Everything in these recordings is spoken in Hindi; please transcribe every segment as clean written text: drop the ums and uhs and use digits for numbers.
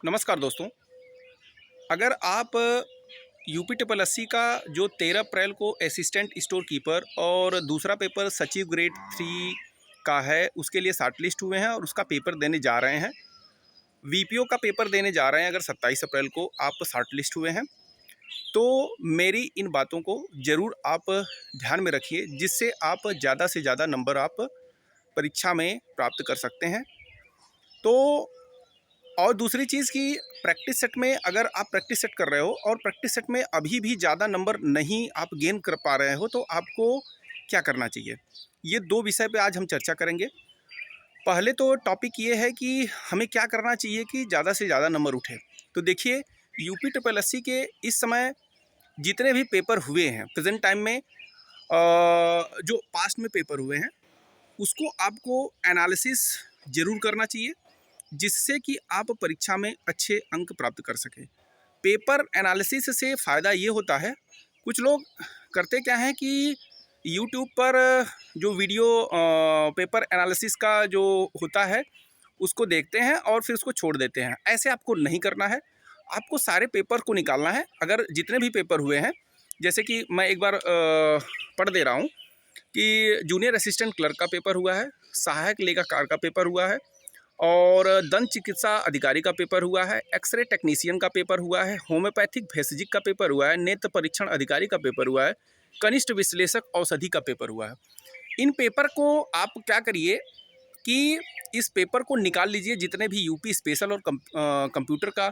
नमस्कार दोस्तों। अगर आप यूपी ट्रिपल एससी का जो 13 अप्रैल को असिस्टेंट स्टोर कीपर और दूसरा पेपर सचिव ग्रेड 3 का है, उसके लिए शॉर्ट लिस्ट हुए हैं और उसका पेपर देने जा रहे हैं। वीपीओ का पेपर देने जा रहे हैं। अगर 27 अप्रैल को आप शॉर्ट लिस्ट हुए हैं तो मेरी इन बातों को ज़रूर आप ध्यान में रखिए, जिससे आप ज़्यादा से ज़्यादा नंबर आप परीक्षा में प्राप्त कर सकते हैं। तो और दूसरी चीज़ कि प्रैक्टिस सेट में अगर आप प्रैक्टिस सेट कर रहे हो और प्रैक्टिस सेट में अभी भी ज़्यादा नंबर नहीं आप गेन कर पा रहे हो, तो आपको क्या करना चाहिए, ये दो विषय पे आज हम चर्चा करेंगे। पहले तो टॉपिक ये है कि हमें क्या करना चाहिए कि ज़्यादा से ज़्यादा नंबर उठे। तो देखिए, यूपी ट्रिपल एससी के इस समय जितने भी पेपर हुए हैं प्रेजेंट टाइम में, जो पास्ट में पेपर हुए हैं उसको आपको एनालिसिस ज़रूर करना चाहिए, जिससे कि आप परीक्षा में अच्छे अंक प्राप्त कर सकें। पेपर एनालिसिस से फ़ायदा ये होता है, कुछ लोग करते क्या हैं कि यूट्यूब पर जो वीडियो पेपर एनालिसिस का जो होता है उसको देखते हैं और फिर उसको छोड़ देते हैं। ऐसे आपको नहीं करना है, आपको सारे पेपर को निकालना है। अगर जितने भी पेपर हुए हैं, जैसे कि मैं एक बार पढ़ दे रहा हूँ कि जूनियर असिस्टेंट क्लर्क का पेपर हुआ है, सहायक लेखाकार का पेपर हुआ है, और दंत चिकित्सा अधिकारी का पेपर हुआ है, एक्सरे टेक्नीशियन का पेपर हुआ है, होम्योपैथिक भेषजिक का पेपर हुआ है, नेत्र परीक्षण अधिकारी का पेपर हुआ है, कनिष्ठ विश्लेषक औषधि का पेपर हुआ है। इन पेपर को आप क्या करिए कि इस पेपर को निकाल लीजिए। जितने भी यूपी स्पेशल और कंप्यूटर का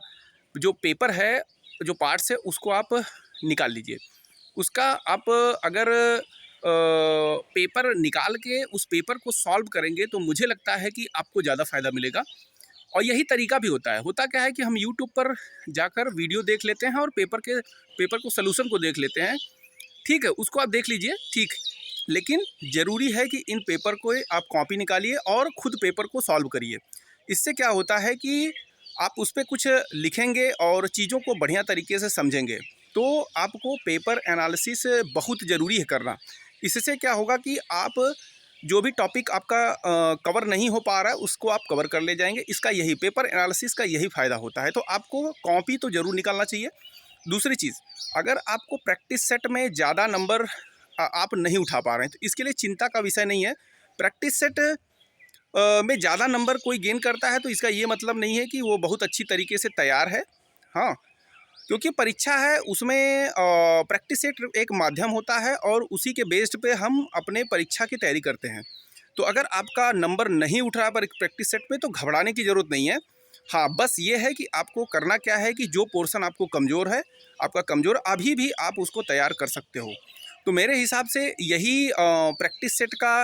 जो पेपर है, जो पार्ट्स है, उसको आप निकाल लीजिए। उसका आप अगर पेपर निकाल के उस पेपर को सॉल्व करेंगे तो मुझे लगता है कि आपको ज़्यादा फ़ायदा मिलेगा। और यही तरीका भी होता है। होता क्या है कि हम यूट्यूब पर जाकर वीडियो देख लेते हैं और पेपर को सलूशन को देख लेते हैं। ठीक है, उसको आप देख लीजिए, ठीक। लेकिन ज़रूरी है कि इन पेपर को आप कॉपी निकालिए और ख़ुद पेपर को सॉल्व करिए। इससे क्या होता है कि आप उस पर कुछ लिखेंगे और चीज़ों को बढ़िया तरीके से समझेंगे। तो आपको पेपर एनालिसिस बहुत ज़रूरी है करना। इससे क्या होगा कि आप जो भी टॉपिक आपका कवर नहीं हो पा रहा है उसको आप कवर कर ले जाएंगे। इसका यही पेपर एनालिसिस का यही फ़ायदा होता है। तो आपको कॉपी तो ज़रूर निकालना चाहिए। दूसरी चीज़, अगर आपको प्रैक्टिस सेट में ज़्यादा नंबर आप नहीं उठा पा रहे हैं तो इसके लिए चिंता का विषय नहीं है। प्रैक्टिस सेट में ज़्यादा नंबर कोई गेन करता है तो इसका ये मतलब नहीं है कि वो बहुत अच्छी तरीके से तैयार है। हाँ, क्योंकि परीक्षा है, उसमें प्रैक्टिस सेट एक माध्यम होता है और उसी के बेस्ड पे हम अपने परीक्षा की तैयारी करते हैं। तो अगर आपका नंबर नहीं उठ रहा है प्रैक्टिस सेट में तो घबराने की ज़रूरत नहीं है। हाँ, बस ये है कि आपको करना क्या है कि जो पोर्शन आपको कमज़ोर है, आपका कमज़ोर, अभी भी आप उसको तैयार कर सकते हो। तो मेरे हिसाब से यही प्रैक्टिस सेट का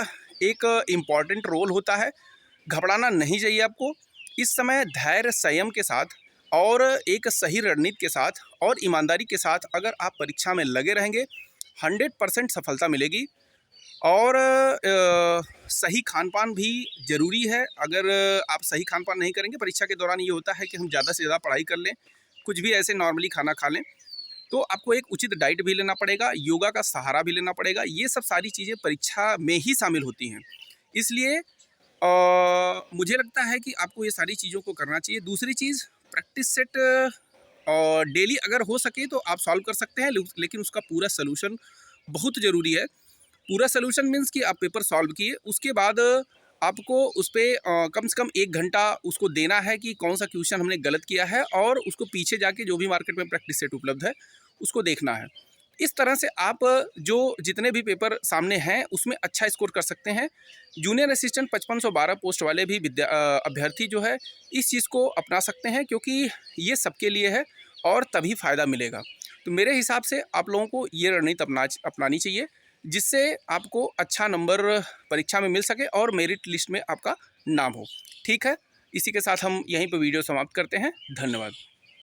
एक इम्पॉर्टेंट रोल होता है। घबराना नहीं चाहिए आपको। इस समय धैर्य, संयम के साथ और एक सही रणनीति के साथ और ईमानदारी के साथ अगर आप परीक्षा में लगे रहेंगे, 100% सफलता मिलेगी। और सही खान-पान भी ज़रूरी है। अगर आप सही खान-पान नहीं करेंगे, परीक्षा के दौरान ये होता है कि हम ज़्यादा से ज़्यादा पढ़ाई कर लें, कुछ भी ऐसे नॉर्मली खाना खा लें, तो आपको एक उचित डाइट भी लेना पड़ेगा, योगा का सहारा भी लेना पड़ेगा। ये सब सारी चीज़ें परीक्षा में ही शामिल होती हैं। इसलिए मुझे लगता है कि आपको ये सारी चीज़ों को करना चाहिए। दूसरी चीज़, प्रैक्टिस सेट डेली अगर हो सके तो आप सॉल्व कर सकते हैं, लेकिन उसका पूरा सलूशन बहुत ज़रूरी है। पूरा सलूशन मीन्स कि आप पेपर सॉल्व किए, उसके बाद आपको उस पर कम से कम 1 घंटा उसको देना है कि कौन सा क्वेश्चन हमने गलत किया है, और उसको पीछे जाके जो भी मार्केट में प्रैक्टिस सेट उपलब्ध है उसको देखना है। इस तरह से आप जो जितने भी पेपर सामने हैं उसमें अच्छा स्कोर कर सकते हैं। जूनियर असिस्टेंट 5512 पोस्ट वाले भी अभ्यर्थी जो है इस चीज़ को अपना सकते हैं, क्योंकि ये सबके लिए है और तभी फ़ायदा मिलेगा। तो मेरे हिसाब से आप लोगों को ये रणनीति अपनानी चाहिए, जिससे आपको अच्छा नंबर परीक्षा में मिल सके और मेरिट लिस्ट में आपका नाम हो। ठीक है, इसी के साथ हम यहीं पर वीडियो समाप्त करते हैं। धन्यवाद।